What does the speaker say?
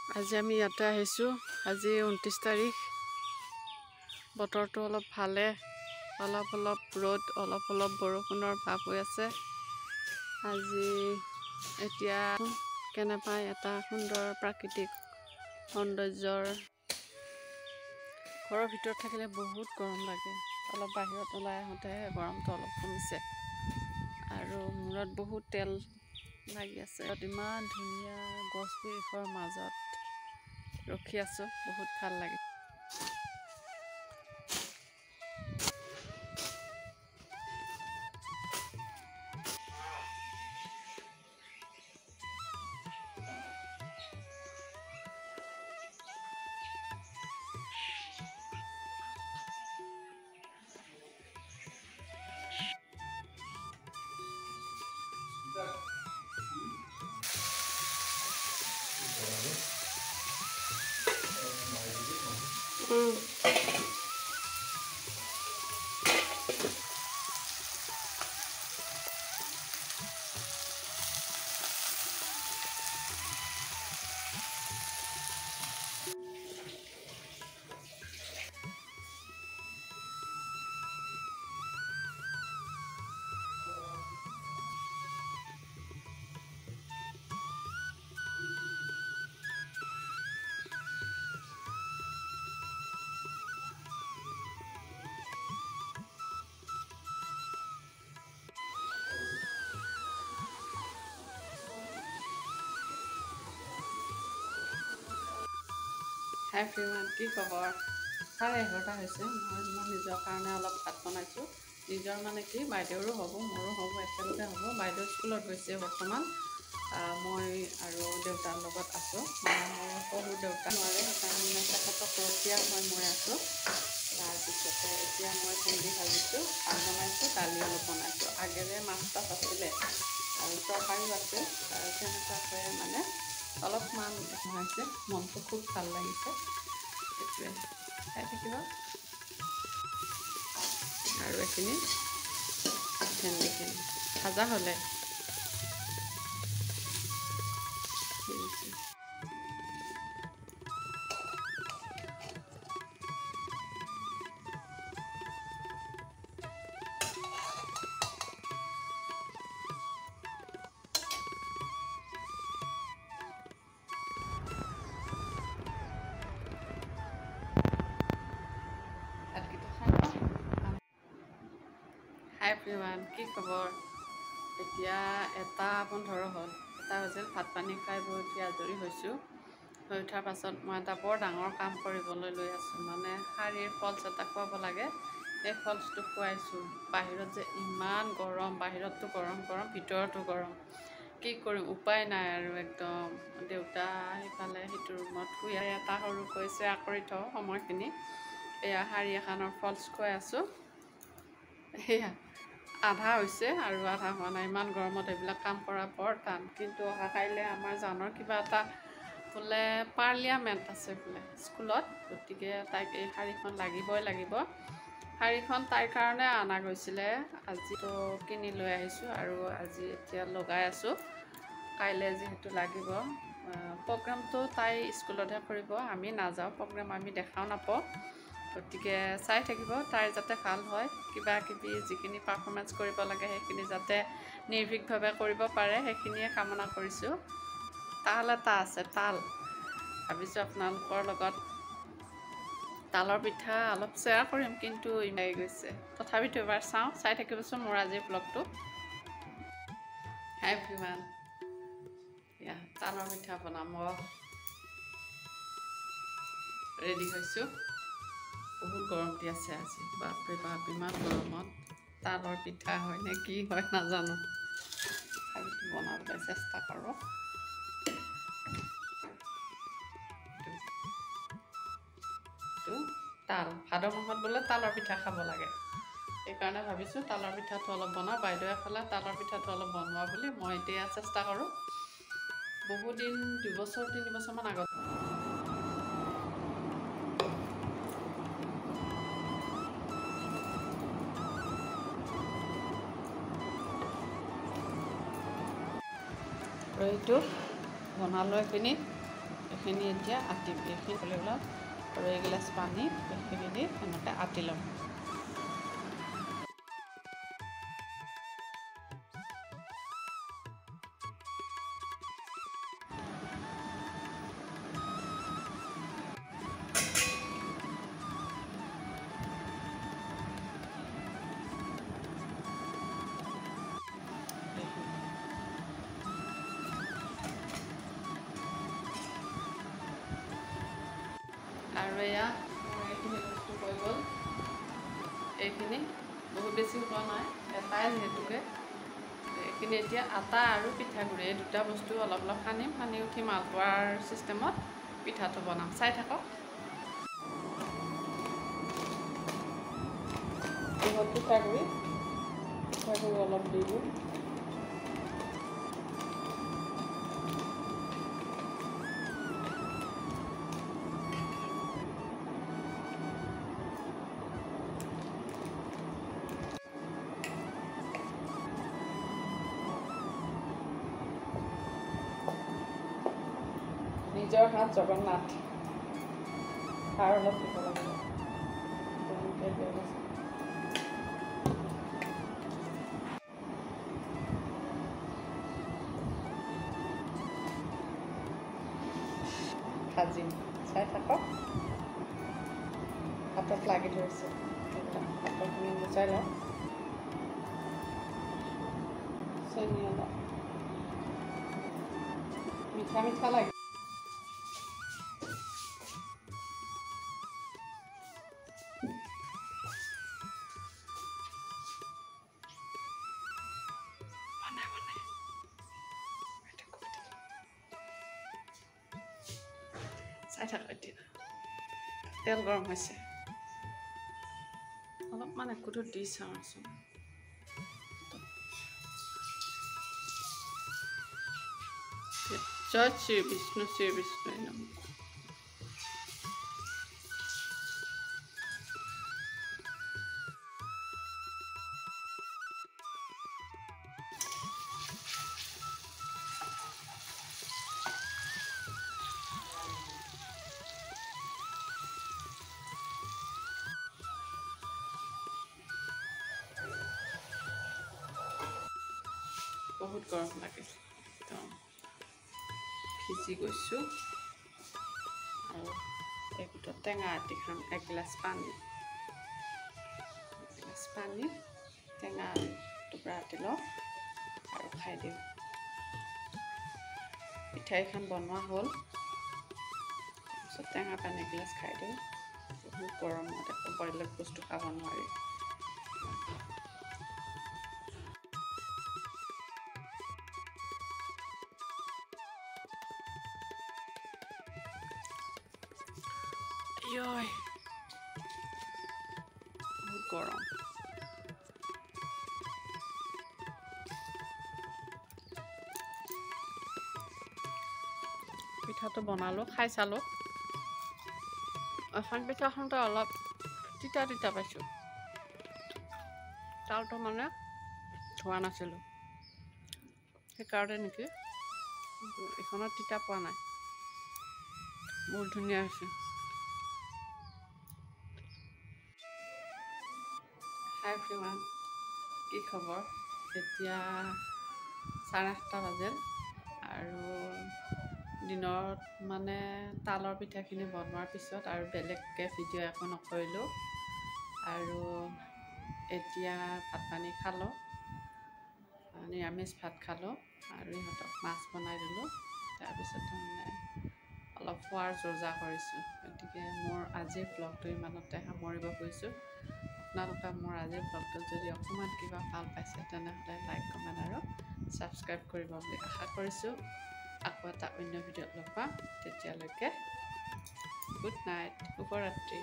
আজি আমি ইয়াতে আহিছোঁ। আজি 29 তাৰিখ। বতৰটো অলপ ভালে, অলপ ৰ'দ, অলপ বৰষুণৰ ভাৱ হৈ আছে। আজি এতিয়া কেনে পায় এটা সুন্দৰ প্ৰাকৃতিক সৌন্দৰ্যৰ। ঘৰৰ ভিতৰত থাকিলে বহুত গৰম লাগে, অলপ বাহিৰত ওলাই আহোঁতেহে গৰমটো অলপ কমিছে। আৰু মূৰত বহুত তেল লাগি আছে। ইমান ধুনীয়া গছ বিৰিখৰ মাজত ৰখি আছোঁ, বহুত ভাল লাগে। হাই এভৰিৱান, কি খবৰ? 11:30 হৈছে। মই নিজৰ কাৰণে অলপ ভাত বনাইছোঁ। নিজৰ মানে কি, বাইদেউৰো হ'ব, মোৰো হ'ব, একেলগে হ'ব। বাইদেউ স্কুলত গৈছে বৰ্তমান। মই আৰু দেউতাৰ লগত আছোঁ। মানে মোৰ শহুৰ দেউতা নোৱাৰে, সেইকাৰণে তেখেতক ৰখীয়া মই আছোঁ। তাৰপিছতে এতিয়া মই ভেন্দি ভাজিছোঁ, ভাত বনাইছোঁ, দালি অলপ বনাইছোঁ। আগেৰে মাছ তাছ আছিলে আৰু তৰকাৰীও আছে। তেনেকুৱাকৈ মানে অলপমান হৈছে, মনটো খুব ভাল লাগিছে। এইটোৱে খাই থাকিব। আৰু এইখিনি ভেন্দিখিনি ভাজা হ'লে হাই এভৰিৱান, কি খবৰ? এতিয়া 1:15 হ'ল। 1 বাজিল। ভাত পানী খাই বৈ উঠি আজৰি হৈছোঁ। হৈ উঠাৰ পাছত মই এটা বৰ ডাঙৰ কাম কৰিবলৈ লৈ আছোঁ। মানে শাৰীৰ ফলছ এটা খুৱাব লাগে। সেই ফলছটো খুৱাইছোঁ। বাহিৰত যে ইমান গৰম, বাহিৰততো গৰম, ভিতৰতো গৰম। কি কৰিম, উপায় নাই আৰু একদম। দেউতা সিফালে সিটো ৰুমত শুই এটা সৰুকৈ শ্বেয়াৰ কৰি থওঁ সময়খিনি। এয়া শাৰী এখনৰ ফলছ খুৱাই আছোঁ। সেয়া আধা হৈছে আৰু আধা হোৱা নাই। ইমান গৰমত এইবিলাক কাম কৰা বৰ টান। কিন্তু কাইলৈ আমাৰ জানৰ কিবা এটা বোলে পাৰ্লিয়ামেণ্ট আছে বোলে স্কুলত। গতিকে তাইক এই শাড়ীখন লাগিবই লাগিব। শাড়ীখন তাইৰ কাৰণে অনা গৈছিলে। আজিতো কিনি লৈ আহিছোঁ আৰু আজি এতিয়া লগাই আছোঁ। কাইলৈ যিহেতু লাগিব। প্ৰগ্ৰামটো তাই স্কুলতহে কৰিব, আমি নাযাওঁ। প্ৰগ্ৰাম আমি দেখাও নাপাওঁ। গতিকে চাই থাকিব, তাইৰ যাতে ভাল হয়। কিবা কিবি যিখিনি পাৰফৰ্মেঞ্চ কৰিব লাগে সেইখিনি যাতে নিৰ্ভীকভাৱে কৰিব পাৰে, সেইখিনিয়ে কামনা কৰিছোঁ। তাল এটা আছে, তাল। ভাবিছোঁ আপোনালোকৰ লগত তালৰ পিঠা অলপ শ্বেয়াৰ কৰিম, কিন্তু ইমাই গৈছে। তথাপিতো এবাৰ চাওঁ, চাই থাকিবচোন মোৰ আজিৰ ব্লগটো। হাই এভৰিৱান, এয়া তালৰ পিঠা বনাম। ৰেডি হৈছোঁ। বহুত গৰম দি আছে আজি। বাপৰে বাপ, ইমান গৰমত তালৰ পিঠা হয় নে কি হয় নাজানো। তথাপিতো বনাবলৈ চেষ্টা কৰোঁ। তাল, ভাদ মাহত বোলে তালৰ পিঠা খাব লাগে। সেইকাৰণে ভাবিছোঁ তালৰ পিঠাটো অলপ বনাওঁ। বাইদেৱে ক'লে তালৰ পিঠাটো অলপ বনোৱা বুলি। মই এতিয়া চেষ্টা কৰোঁ। বহুদিন 2 বছৰ 3 বছৰমান আগত আৰু এইটো বনালৈ পিনি এইখিনি এতিয়া আটিম, এইখিনি হ'লে ওলাম আৰু এগিলাচ পানী এইখিনি দি এনেকৈ আটি ল'ম। আৰু এয়া এইখিনি বস্তু হৈ গ'ল, এইখিনি বহুত বেছি হোৱা নাই, এটাই যিহেতুকে। এইখিনি এতিয়া আটা আৰু পিঠাগুড়ি এই দুটা বস্তু অলপ অলপ সানিম, সানি উঠি মালপোৱাৰ ছিষ্টেমত পিঠাটো বনাম। চাই থাকক। পিঠাগুড়ি অলপ দি দিওঁ। নিজৰ হাত জগন্নাথ, সাৰ অলপ দিব লাগিব। ভাজিম, চাই থাকক। হাতত লাগি ধৰিছে, হাতৰখিনি গুচাই লওঁ। চেনি অলপ, মিঠা মিঠা লাগে। চাই থাকক এতিয়া, তেল গৰম হৈছে, অলপমান একোটো দি চাওঁচোন। জয় শ্ৰী বিষ্ণু, শ্ৰী বিষ্ণুৱে নমঃ। বহুত গৰম লাগে, একদম ভিজি গৈছোঁ। আৰু এইটো টেঙা আটি খাম, এগিলাচ পানী, টেঙা টুকুৰা আটি লওঁ আৰু খাই দিওঁ। পিঠাইখন বনোৱা হ'ল, তাৰপিছত টেঙা পানী এগিলাচ খাই দিওঁ। বহুত গৰমত একো বেলেগ বস্তু খাব নোৱাৰি। বহুত গৰম। পিঠাটো বনালোঁ, খাই চালোঁ। এখন পিঠাখনতে অলপ তিতা তিতা পাইছোঁ, চাউলটো মানে ধোৱা নাছিলোঁ, সেইকাৰণে নেকি। এইখনত তিতা পোৱা নাই, বহুত ধুনীয়া হৈছে। হাই এভৰিৱান, কি খবৰ? এতিয়া 8:30 বাজিল আৰু দিনত মানে তালৰ পিঠাখিনি বনোৱাৰ পিছত আৰু বেলেগকৈ ভিডিঅ' একো নকৰিলোঁ। আৰু এতিয়া ভাত পানী খালোঁ, নিৰামিষ ভাত খালোঁ আৰু ইহঁতক মাছ বনাই দিলোঁ। তাৰপিছত মানে অলপ খোৱাৰ যোজা কৰিছোঁ। গতিকে মোৰ আজিৰ ব্লগটো ইমানতে সামৰিব খুজিছোঁ। আপোনালোকে মোৰ আজিৰ ব্লগটোত যদি অকণমান কিবা ভাল পাইছে তেনেহ'লে লাইক, কমেণ্ট আৰু ছাবস্ক্ৰাইব কৰিব বুলি আশা কৰিছোঁ। আকৌ এটা অন্য ভিডিঅ'ত লগ পাম, তেতিয়ালৈকে গুড নাইট, শুভৰাত্ৰি।